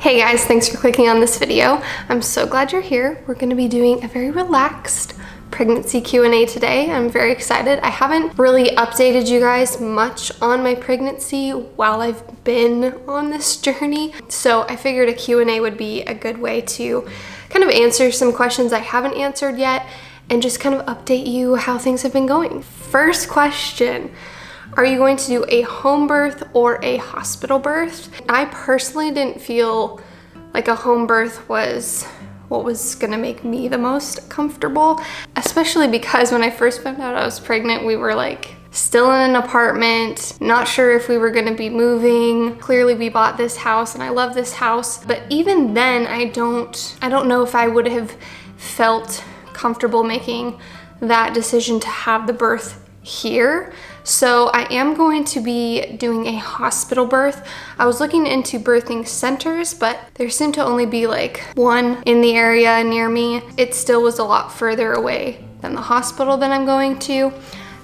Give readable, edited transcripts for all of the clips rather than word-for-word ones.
Hey guys, thanks for clicking on this video. I'm so glad you're here. We're gonna be doing a very relaxed pregnancy Q&A today. I'm very excited. I haven't really updated you guys much on my pregnancy while I've been on this journey. So I figured a Q&A would be a good way to kind of answer some questions I haven't answered yet and just kind of update you how things have been going. First question. Are you going to do a home birth or a hospital birth? I personally didn't feel like a home birth was what was gonna make me the most comfortable, especially because when I first found out I was pregnant, we were like still in an apartment, not sure if we were gonna be moving. Clearly we bought this house and I love this house, but even then I don't know if I would have felt comfortable making that decision to have the birth here. So I am going to be doing a hospital birth. I was looking into birthing centers, but there seemed to only be like one in the area near me. It still was a lot further away than the hospital that I'm going to.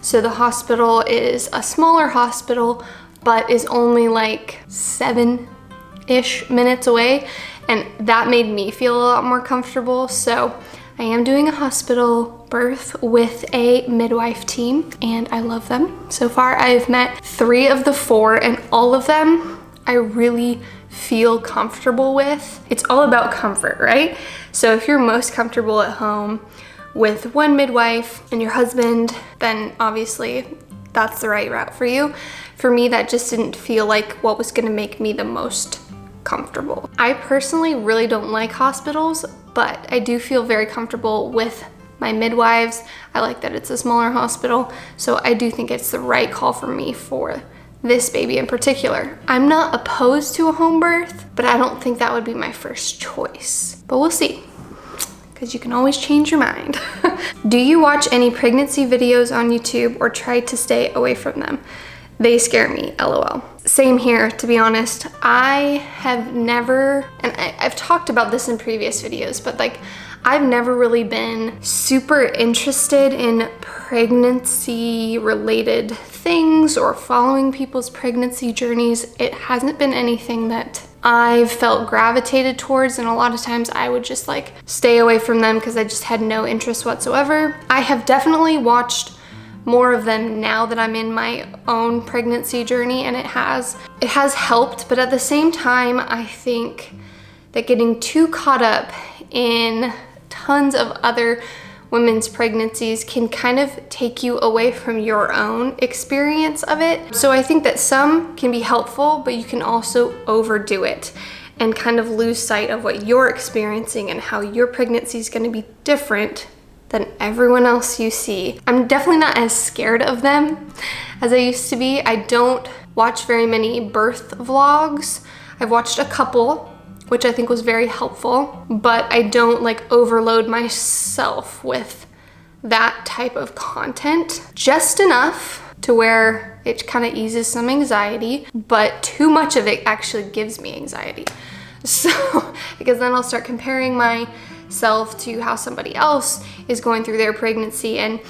So the hospital is a smaller hospital, but is only like 7-ish minutes away. And that made me feel a lot more comfortable. So I am doing a hospital birth with a midwife team and I love them. So far I've met 3 of the 4 and all of them I really feel comfortable with. It's all about comfort, right? So if you're most comfortable at home with one midwife and your husband, then obviously that's the right route for you. For me, that just didn't feel like what was gonna make me the most comfortable. I personally really don't like hospitals, but I do feel very comfortable with my midwives. I like that it's a smaller hospital, so I do think it's the right call for me for this baby in particular. I'm not opposed to a home birth, but I don't think that would be my first choice. But we'll see, because you can always change your mind. Do you watch any pregnancy videos on YouTube or try to stay away from them? They scare me, LOL. Same here, to be honest. I have never, and I've talked about this in previous videos, but like I've never really been super interested in pregnancy related things or following people's pregnancy journeys. It hasn't been anything that I've felt gravitated towards, and a lot of times I would just like stay away from them because I just had no interest whatsoever. I have definitely watched more of them now that I'm in my own pregnancy journey, and it has helped, but at the same time I think that getting too caught up in tons of other women's pregnancies can kind of take you away from your own experience of it. So I think that some can be helpful, but you can also overdo it and kind of lose sight of what you're experiencing and how your pregnancy is going to be different than everyone else you see. I'm definitely not as scared of them as I used to be. I don't watch very many birth vlogs. I've watched a couple, which I think was very helpful, but I don't like overload myself with that type of content. Just enough to where it kind of eases some anxiety, but too much of it actually gives me anxiety. So, because then I'll start comparing myself to how somebody else is going through their pregnancy, and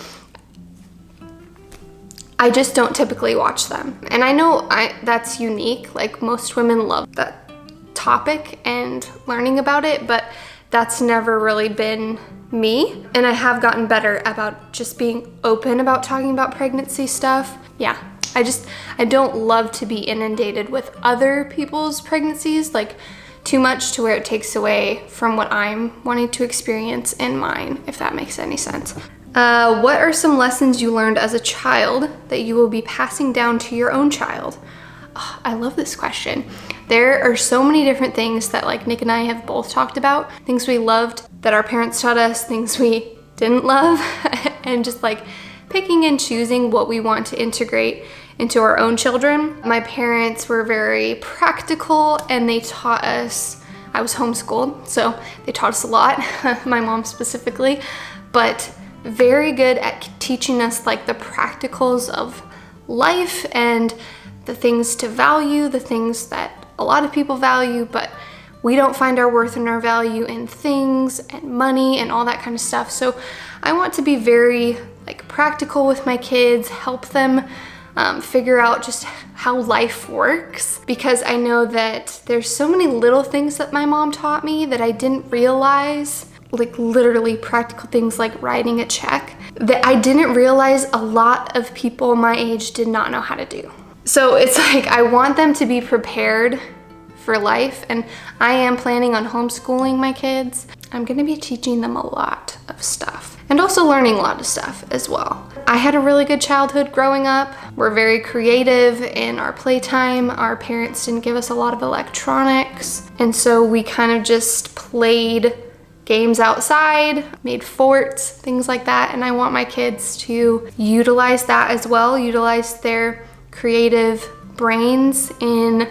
I just don't typically watch them. And I know that's unique, like most women love that topic and learning about it, but that's never really been me. And I have gotten better about just being open about talking about pregnancy stuff. Yeah, I don't love to be inundated with other people's pregnancies, like too much to where it takes away from what I'm wanting to experience in mine, if that makes any sense. What are some lessons you learned as a child that you will be passing down to your own child? Oh, I love this question. There are so many different things that like Nick and I have both talked about, things we loved that our parents taught us, things we didn't love, and just like picking and choosing what we want to integrate into our own children. My parents were very practical and they taught us, I was homeschooled, so they taught us a lot, my mom specifically, but very good at teaching us like the practicals of life and the things to value, the things that a lot of people value, but we don't find our worth and our value in things and money and all that kind of stuff. So I want to be very like practical with my kids, help them figure out just how life works, because I know that there's so many little things that my mom taught me that I didn't realize, like literally practical things like writing a check, that I didn't realize a lot of people my age did not know how to do. So it's like I want them to be prepared for life, and I am planning on homeschooling my kids. I'm gonna be teaching them a lot of stuff and also learning a lot of stuff as well. I had a really good childhood growing up. We're very creative in our playtime. Our parents didn't give us a lot of electronics, and so we kind of just played games outside, made forts, things like that, and I want my kids to utilize that as well, utilize their creative brains in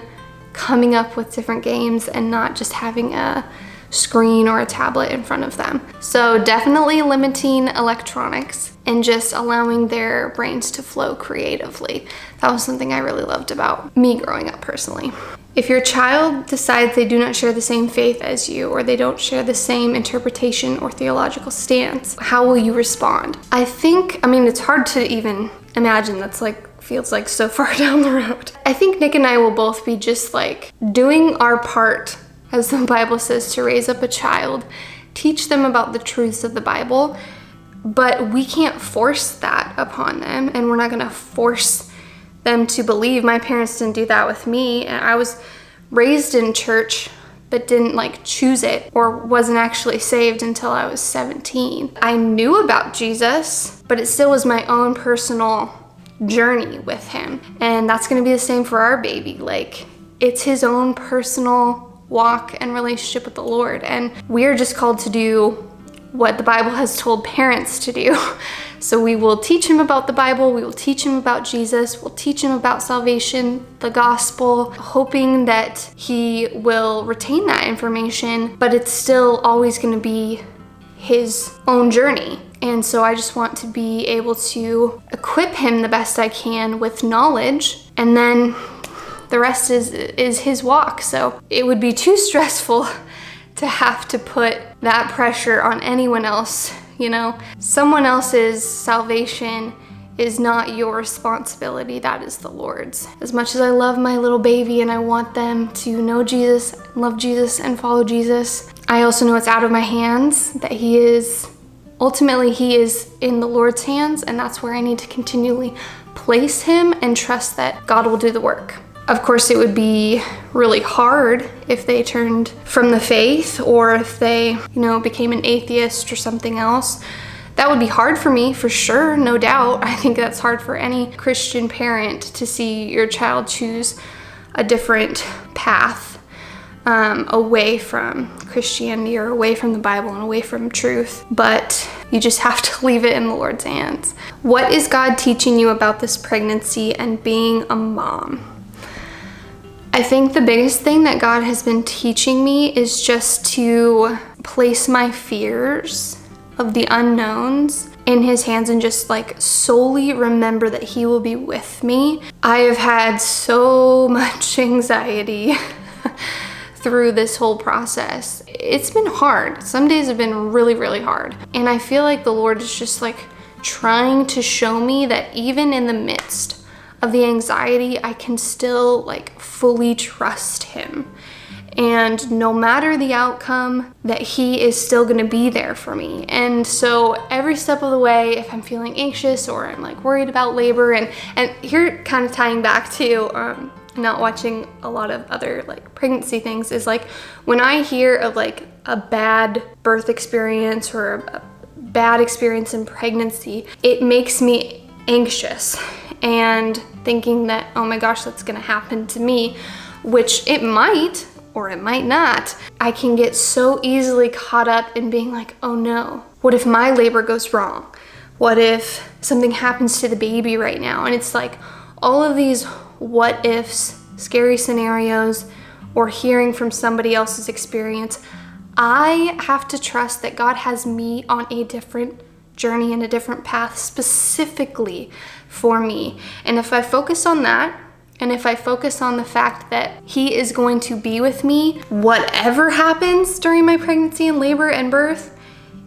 coming up with different games and not just having a screen or a tablet in front of them. So definitely limiting electronics and just allowing their brains to flow creatively. That was something I really loved about me growing up personally. If your child decides they do not share the same faith as you, or they don't share the same interpretation or theological stance, how will you respond? I mean, it's hard to even imagine. That's like, feels like so far down the road. I think Nick and I will both be just like doing our part, as the Bible says, to raise up a child, teach them about the truths of the Bible, but we can't force that upon them, and we're not gonna force them to believe. My parents didn't do that with me, and I was raised in church but didn't like choose it, or wasn't actually saved until I was 17. I knew about Jesus, but it still was my own personal journey with him, and that's gonna be the same for our baby. Like, it's his own personal walk and relationship with the Lord, and we are just called to do what the Bible has told parents to do. So we will teach him about the Bible, we will teach him about Jesus, we'll teach him about salvation, the gospel, hoping that he will retain that information, but it's still always going to be his own journey. And so I just want to be able to equip him the best I can with knowledge, and then the rest is his walk. So it would be too stressful to have to put that pressure on anyone else, you know? Someone else's salvation is not your responsibility, that is the Lord's. As much as I love my little baby and I want them to know Jesus, love Jesus, and follow Jesus, I also know it's out of my hands, that ultimately he is in the Lord's hands, and that's where I need to continually place him and trust that God will do the work. Of course, it would be really hard if they turned from the faith, or if they, became an atheist or something else. That would be hard for me, for sure, no doubt. I think that's hard for any Christian parent to see your child choose a different path away from Christianity, or away from the Bible, and away from truth. But you just have to leave it in the Lord's hands. What is God teaching you about this pregnancy and being a mom? I think the biggest thing that God has been teaching me is just to place my fears of the unknowns in his hands, and just like solely remember that he will be with me. I have had so much anxiety through this whole process. It's been hard. Some days have been really, really hard. And I feel like the Lord is just like trying to show me that even in the midst of the anxiety, I can still like fully trust him. And no matter the outcome, that he is still gonna be there for me. And so every step of the way, if I'm feeling anxious or I'm like worried about labor, and here kind of tying back to not watching a lot of other like pregnancy things, is like when I hear of like a bad birth experience or a bad experience in pregnancy, it makes me anxious and thinking that, oh my gosh, that's gonna happen to me, which it might or it might not. I can get so easily caught up in being like, oh no, what if my labor goes wrong? What if something happens to the baby right now? And it's like all of these what ifs, scary scenarios, or hearing from somebody else's experience. I have to trust that God has me on a different journey and a different path specifically for me. And if I focus on that, and if I focus on the fact that he is going to be with me, whatever happens during my pregnancy and labor and birth,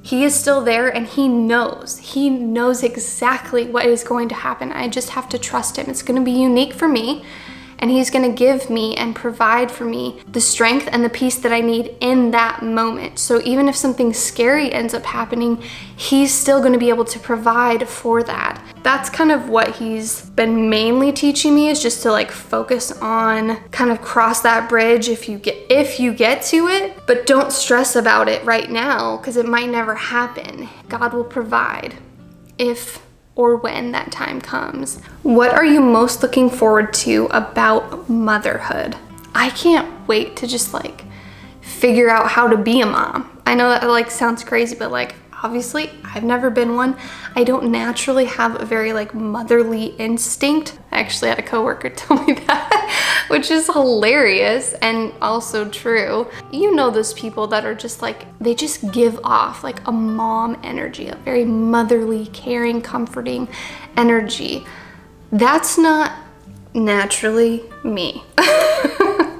He is still there, and he knows exactly what is going to happen. I just have to trust him. It's going to be unique for me, and he's going to give me and provide for me the strength and the peace that I need in that moment. So even if something scary ends up happening, he's still going to be able to provide for that. That's kind of what he's been mainly teaching me, is just to like focus on, kind of cross that bridge if you get to it, but don't stress about it right now, because it might never happen. God will provide if or when that time comes. What are you most looking forward to about motherhood? I can't wait to just like figure out how to be a mom. I know that like sounds crazy, but like obviously I've never been one. I don't naturally have a very like motherly instinct. I actually had a coworker tell me that, which is hilarious and also true. You know those people that are just like, they just give off like a mom energy, a very motherly, caring, comforting energy. That's not naturally me.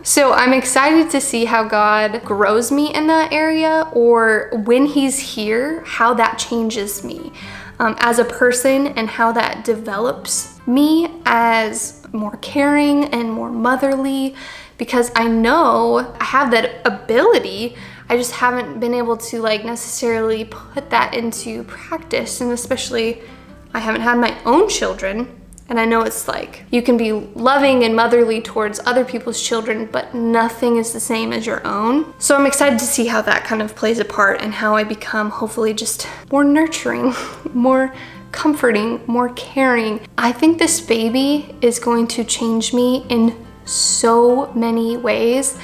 So I'm excited to see how God grows me in that area, or when he's here, how that changes me as a person, and how that develops me as more caring and more motherly, because I know I have that ability. I just haven't been able to like necessarily put that into practice, and especially I haven't had my own children. And I know it's like, you can be loving and motherly towards other people's children, but nothing is the same as your own. So I'm excited to see how that kind of plays a part, and how I become hopefully just more nurturing, more comforting, more caring. I think this baby is going to change me in so many ways,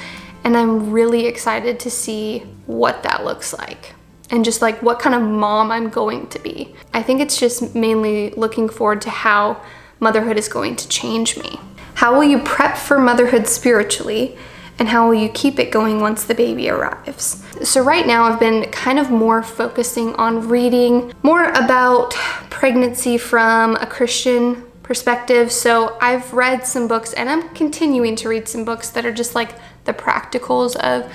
and I'm really excited to see what that looks like, and just like what kind of mom I'm going to be. I think it's just mainly looking forward to how motherhood is going to change me. How will you prep for motherhood spiritually, and how will you keep it going once the baby arrives? So right now I've been kind of more focusing on reading more about pregnancy from a Christian perspective. So I've read some books, and I'm continuing to read some books that are just like the practicals of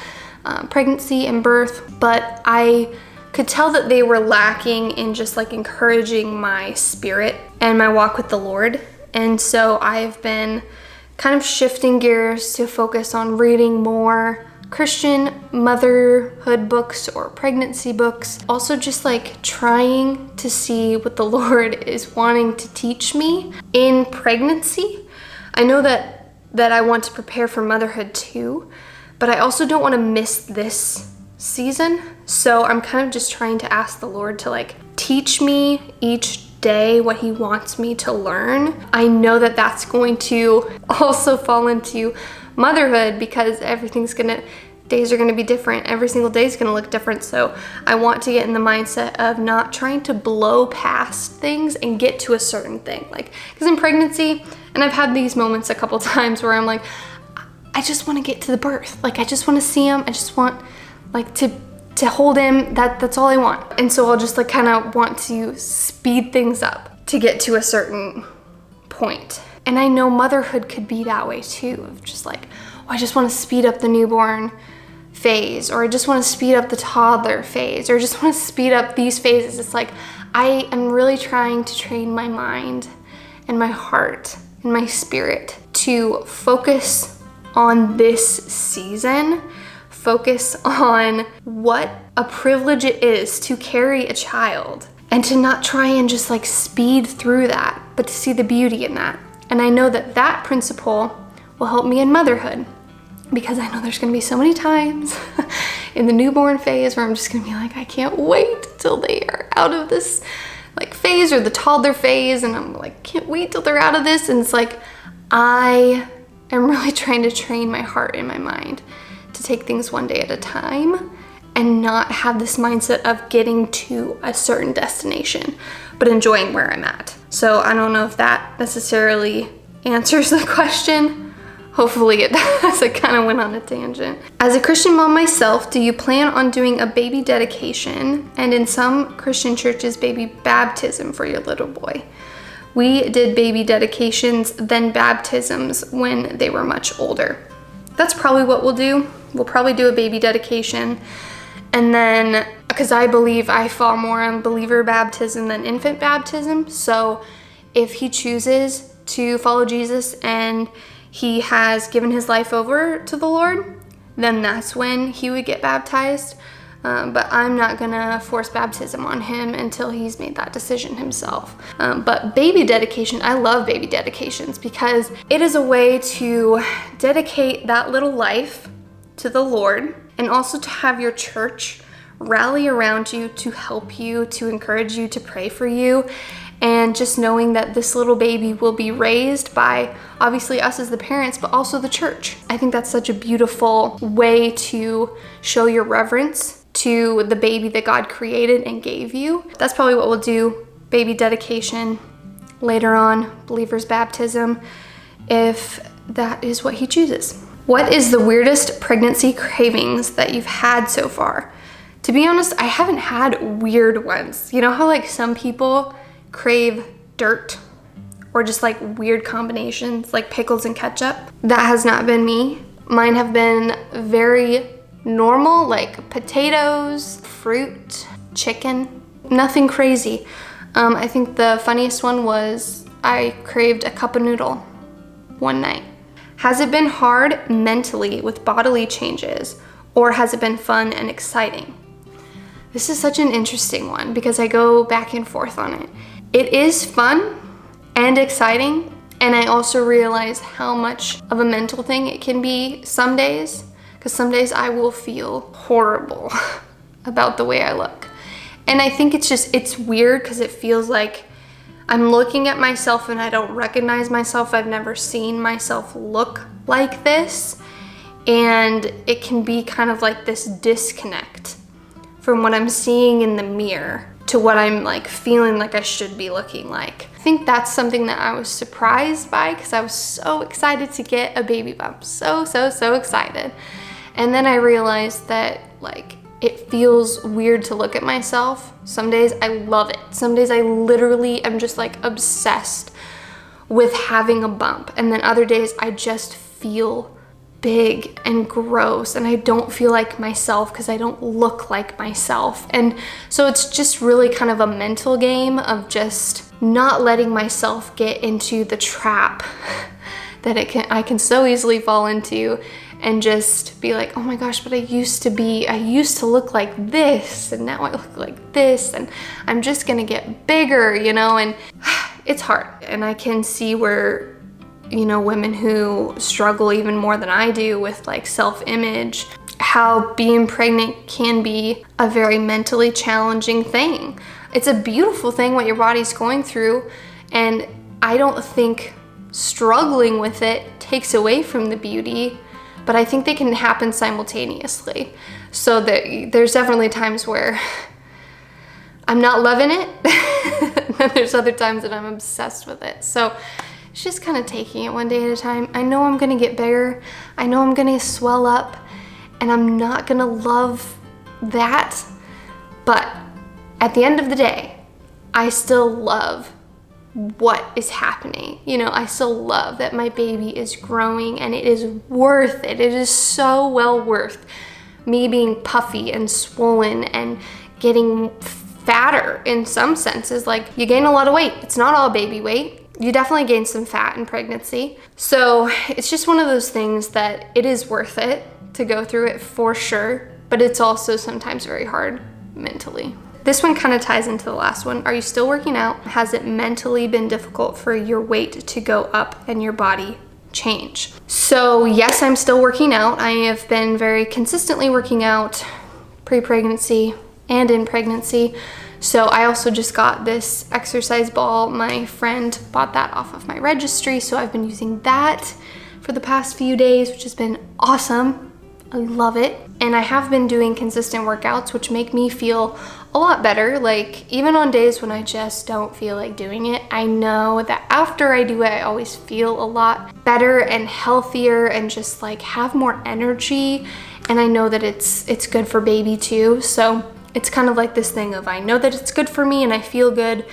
pregnancy and birth, but I could tell that they were lacking in just like encouraging my spirit and my walk with the Lord. And so I've been kind of shifting gears to focus on reading more Christian motherhood books or pregnancy books. Also just like trying to see what the Lord is wanting to teach me in pregnancy. I know that I want to prepare for motherhood too, but I also don't want to miss this season. So I'm kind of just trying to ask the Lord to like teach me each day what he wants me to learn. I know that that's going to also fall into motherhood, because days are gonna be different. Every single day is gonna look different. So I want to get in the mindset of not trying to blow past things and get to a certain thing. Like, because in pregnancy, and I've had these moments a couple times where I'm like, I just want to get to the birth. Like, I just want to see him. I just want like to hold him. That's all I want. And so I'll just like kind of want to speed things up to get to a certain point. And I know motherhood could be that way too, of just like, oh, I just want to speed up the newborn phase, or I just want to speed up the toddler phase, or just want to speed up these phases. It's like, I am really trying to train my mind and my heart and my spirit to focus on this season, focus on what a privilege it is to carry a child, and to not try and just like speed through that, but to see the beauty in that. And I know that that principle will help me in motherhood, because I know there's gonna be so many times in the newborn phase where I'm just gonna be like, I can't wait till they are out of this like phase, or the toddler phase, and I'm like, can't wait till they're out of this. And it's like, I am really trying to train my heart and my mind to take things one day at a time, and not have this mindset of getting to a certain destination, but enjoying where I'm at. So I don't know if that necessarily answers the question. Hopefully it does. I kind of went on a tangent. As a Christian mom myself, do you plan on doing a baby dedication, and in some Christian churches, baby baptism for your little boy? We did baby dedications, then baptisms when they were much older. That's probably what we'll do. We'll probably do a baby dedication, and then because I believe I fall more on believer baptism than infant baptism. So if he chooses to follow Jesus and he has given his life over to the Lord, then that's when he would get baptized. But I'm not gonna force baptism on him until he's made that decision himself. But baby dedication, I love baby dedications because it is a way to dedicate that little life to the Lord, and also to have your church rally around you to help you, to encourage you, to pray for you. And just knowing that this little baby will be raised by obviously us as the parents, but also the church. I think that's such a beautiful way to show your reverence to the baby that God created and gave you. That's probably what we'll do, baby dedication, later on, believer's baptism, if that is what he chooses. What is the weirdest pregnancy cravings that you've had so far? To be honest, I haven't had weird ones. You know how like some people crave dirt or just like weird combinations like pickles and ketchup? That has not been me. Mine have been very normal, like potatoes, fruit, chicken, nothing crazy. I think the funniest one was I craved a cup of noodle one night. Has it been hard mentally with bodily changes, or has it been fun and exciting? This is such an interesting one because I go back and forth on it. It is fun and exciting, and I also realize how much of a mental thing it can be some days, because some days I will feel horrible about the way I look. And I think it's weird because it feels like I'm looking at myself and I don't recognize myself. I've never seen myself look like this. And it can be kind of like this disconnect from what I'm seeing in the mirror to what I'm like feeling like I should be looking like. I think that's something that I was surprised by because I was so excited to get a baby bump. So excited. And then I realized that like it feels weird to look at myself. Some days I love it. Some days I literally am just like obsessed with having a bump. And then other days I just feel big and gross and I don't feel like myself because I don't look like myself. And so it's just really kind of a mental game of just not letting myself get into the trap that I can so easily fall into and just be like, oh my gosh, but I used to look like this and now I look like this and I'm just gonna get bigger, you know, and it's hard. And I can see where, you know, women who struggle even more than I do with like self-image, how being pregnant can be a very mentally challenging thing. It's a beautiful thing what your body's going through, and I don't think struggling with it takes away from the beauty, but I think they can happen simultaneously. So there's definitely times where I'm not loving it, and there's other times that I'm obsessed with it. So it's just kind of taking it one day at a time. I know I'm gonna get bigger. I know I'm gonna swell up, and I'm not gonna love that. But at the end of the day, I still love what is happening. You know, I still love that my baby is growing, and it is worth it. It is so well worth me being puffy and swollen and getting fatter in some senses. Like, you gain a lot of weight. It's not all baby weight. You definitely gain some fat in pregnancy. So it's just one of those things that it is worth it to go through it for sure, but it's also sometimes very hard mentally. This one kind of ties into the last one. Are you still working out? Has it mentally been difficult for your weight to go up and your body change? So yes, I'm still working out. I have been very consistently working out pre-pregnancy and in pregnancy. So I also just got this exercise ball. My friend bought that off of my registry, so I've been using that for the past few days, which has been awesome. I love it. And I have been doing consistent workouts, which make me feel a lot better. Like, even on days when I just don't feel like doing it, I know that after I do it, I always feel a lot better and healthier and just like have more energy. And I know that it's good for baby too. So it's kind of like this thing of, I know that it's good for me and I feel good,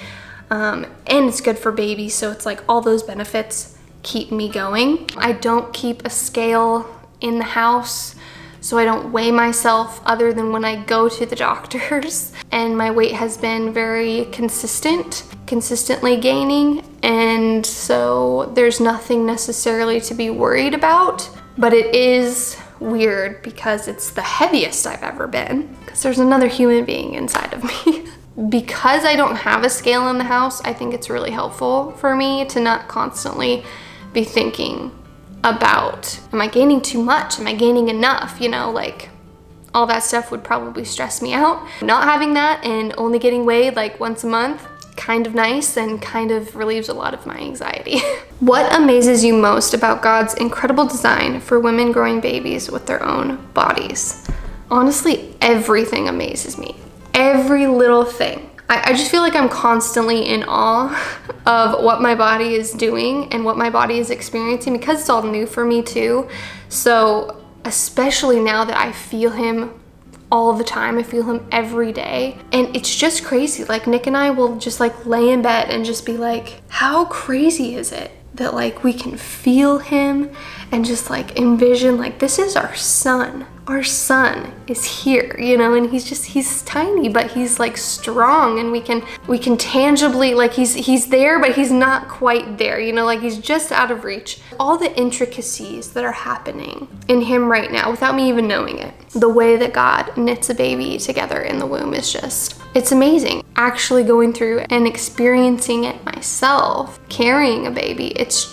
and it's good for baby. So it's like all those benefits keep me going. I don't keep a scale in the house so I don't weigh myself other than when I go to the doctors. And my weight has been very consistently gaining, and so there's nothing necessarily to be worried about. But it is weird because it's the heaviest I've ever been, because there's another human being inside of me. Because I don't have a scale in the house, I think it's really helpful for me to not constantly be thinking about, am I gaining too much? Am I gaining enough? You know, like all that stuff would probably stress me out. Not having that and only getting weighed like once a month, kind of nice and kind of relieves a lot of my anxiety. What amazes you most about God's incredible design for women growing babies with their own bodies? Honestly, everything amazes me. Every little thing. I just feel like I'm constantly in awe of what my body is doing and what my body is experiencing, because it's all new for me too. So especially now that I feel him all the time, I feel him every day, and it's just crazy. Like Nick and I will just like lay in bed and just be like, how crazy is it that like we can feel him and just like envision like this is our son. Our son is here, you know, and he's tiny, but he's like strong, and we can tangibly, like he's there, but he's not quite there, you know, like he's just out of reach. All the intricacies that are happening in him right now without me even knowing it. The way that God knits a baby together in the womb is just, it's amazing. Actually going through and experiencing it myself, carrying a baby, it's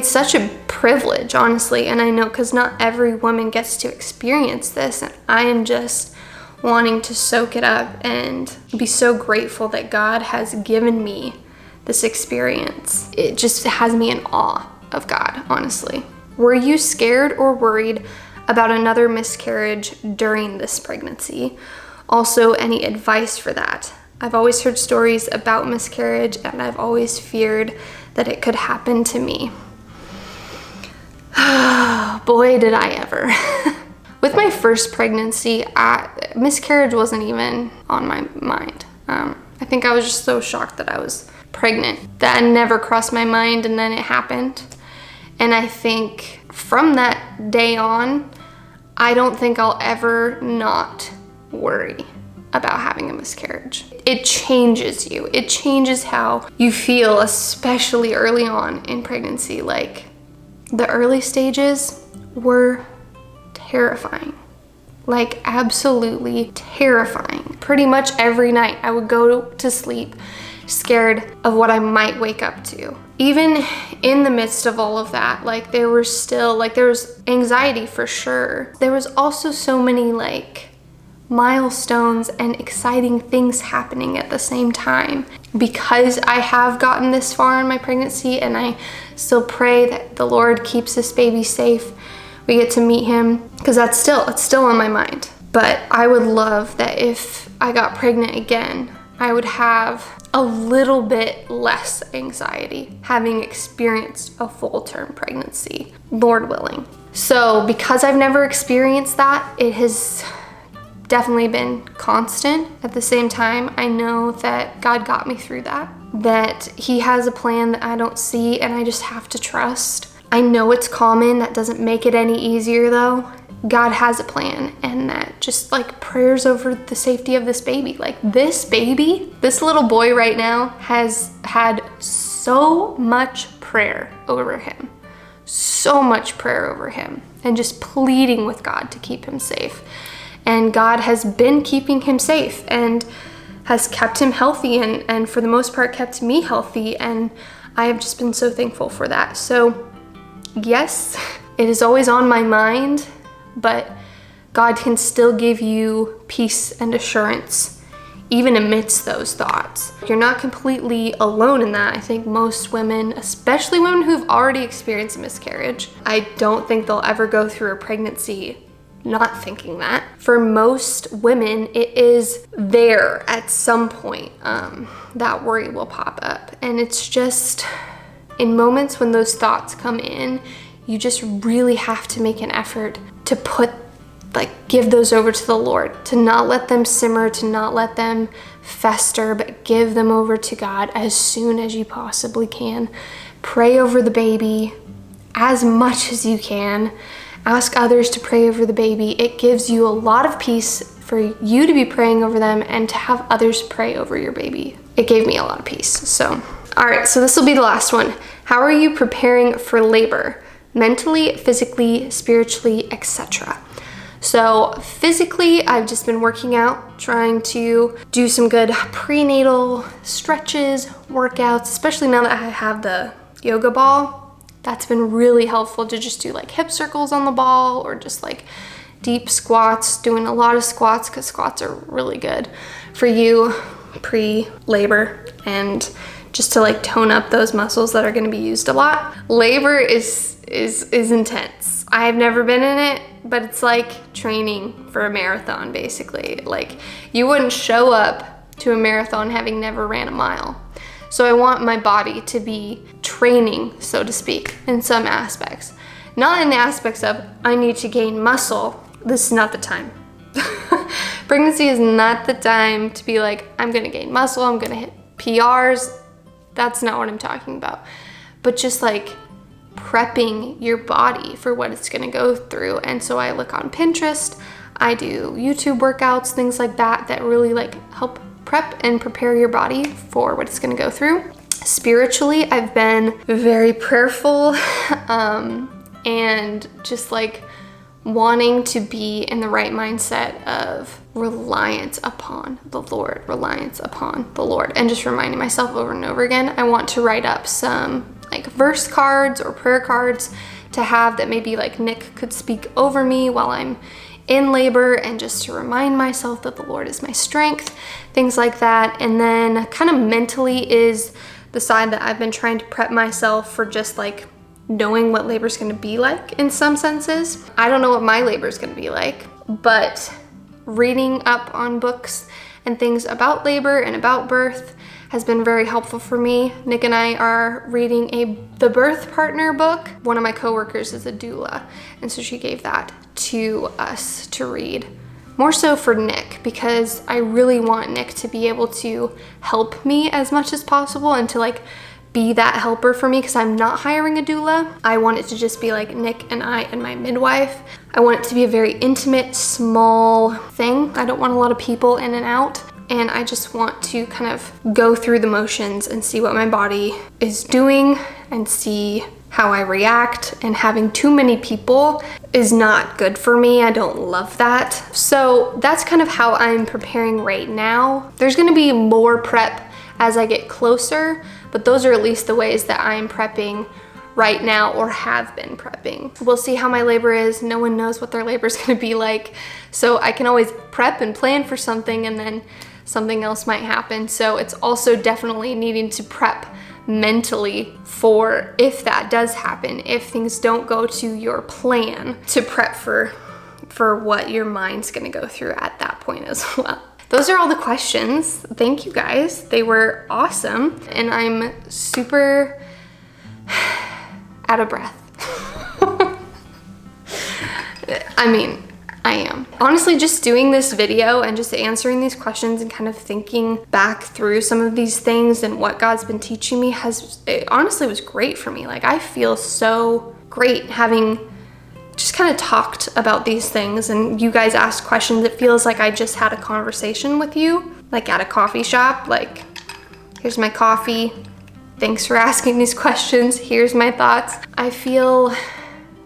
such a privilege, honestly. And I know because not every woman gets to experience this, and I am just wanting to soak it up and be so grateful that God has given me this experience. It just has me in awe of God, honestly. Were you scared or worried about another miscarriage during this pregnancy? Also, any advice for that? I've always heard stories about miscarriage, and I've always feared that it could happen to me. Boy, did I ever. With my first pregnancy, miscarriage wasn't even on my mind. I think I was just so shocked that I was pregnant. That never crossed my mind, and then it happened. And I think from that day on, I don't think I'll ever not worry about having a miscarriage. It changes you. It changes how you feel, especially early on in pregnancy. Like, the early stages were terrifying, like absolutely terrifying. Pretty much every night I would go to sleep scared of what I might wake up to. Even in the midst of all of that, like there was anxiety for sure. There was also so many like milestones and exciting things happening at the same time. Because I have gotten this far in my pregnancy, and I still pray that the Lord keeps this baby safe, we get to meet him, because it's still on my mind. But I would love that if I got pregnant again, I would have a little bit less anxiety having experienced a full-term pregnancy, Lord willing. So because I've never experienced that, it has definitely been constant. At the same time, I know that God got me through that he has a plan that I don't see, and I just have to trust. I know it's common. That doesn't make it any easier though. God has a plan, and that just like prayers over the safety of this baby. Like this baby, this little boy right now has had so much prayer over him. So much prayer over him, and just pleading with God to keep him safe. And God has been keeping him safe and has kept him healthy, and for the most part kept me healthy, and I have just been so thankful for that. So yes, it is always on my mind, but God can still give you peace and assurance even amidst those thoughts. You're not completely alone in that. I think most women, especially women who've already experienced a miscarriage, I don't think they'll ever go through a pregnancy not thinking that. For most women, it is there at some point. That worry will pop up, and it's just in moments when those thoughts come in, you just really have to make an effort to give those over to the Lord, to not let them simmer, to not let them fester, but give them over to God as soon as you possibly can. Pray over the baby as much as you can, ask others to pray over the baby. It gives you a lot of peace for you to be praying over them and to have others pray over your baby. It gave me a lot of peace. So, all right, so this will be the last one. How are you preparing for labor? Mentally, physically, spiritually, etc. So physically, I've just been working out, trying to do some good prenatal stretches, workouts, especially now that I have the yoga ball. That's been really helpful to just do like hip circles on the ball or just like deep squats, doing a lot of squats because squats are really good for you pre-labor and just to like tone up those muscles that are going to be used a lot. Labor is intense. I've never been in it, but it's like training for a marathon basically. Like you wouldn't show up to a marathon having never ran a mile. So I want my body to be training, so to speak, in some aspects. Not in the aspects of I need to gain muscle. This is not the time. Pregnancy is not the time to be like, I'm gonna gain muscle, I'm gonna hit PRs. That's not what I'm talking about. But just like prepping your body for what it's gonna go through. And so I look on Pinterest, I do YouTube workouts, things like that, that really like help prep and prepare your body for what it's gonna go through. Spiritually, I've been very prayerful and just like wanting to be in the right mindset of reliance upon the Lord, and just reminding myself over and over again. I want to write up some like verse cards or prayer cards to have that maybe like Nick could speak over me while I'm in labor, and just to remind myself that the Lord is my strength, things like that. And then kind of mentally is the side that I've been trying to prep myself for, just like knowing what labor is going to be like in some senses. I don't know what my labor is going to be like, but reading up on books and things about labor and about birth has been very helpful for me. Nick and I are reading the Birth Partner book. One of my coworkers is a doula, and so she gave that to us to read. More so for Nick, because I really want Nick to be able to help me as much as possible and to like be that helper for me, because I'm not hiring a doula. I want it to just be like Nick and I and my midwife. I want it to be a very intimate, small thing. I don't want a lot of people in and out. And I just want to kind of go through the motions and see what my body is doing and see how I react. And having too many people is not good for me. I don't love that. So that's kind of how I'm preparing right now. There's gonna be more prep as I get closer, but those are at least the ways that I'm prepping right now, or have been prepping. We'll see how my labor is. No one knows what their labor is gonna be like. So I can always prep and plan for something, and then something else might happen. So it's also definitely needing to prep mentally for if that does happen, if things don't go to your plan, to prep for what your mind's gonna go through at that point as well. Those are all the questions. Thank you guys. They were awesome. And I'm super out of breath. I mean, I am. Honestly, just doing this video and just answering these questions and kind of thinking back through some of these things and what God's been teaching me it honestly was great for me. Like, I feel so great having just kind of talked about these things, and you guys asked questions. It feels like I just had a conversation with you, like at a coffee shop. Like, here's my coffee. Thanks for asking these questions. Here's my thoughts. I feel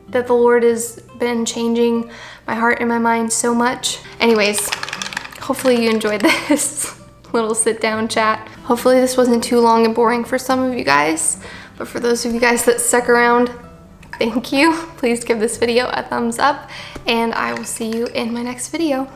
that the Lord has been changing my heart and my mind so much. Anyways, hopefully you enjoyed this little sit down chat. Hopefully this wasn't too long and boring for some of you guys, but for those of you guys that stuck around, thank you. Please give this video a thumbs up, and I will see you in my next video.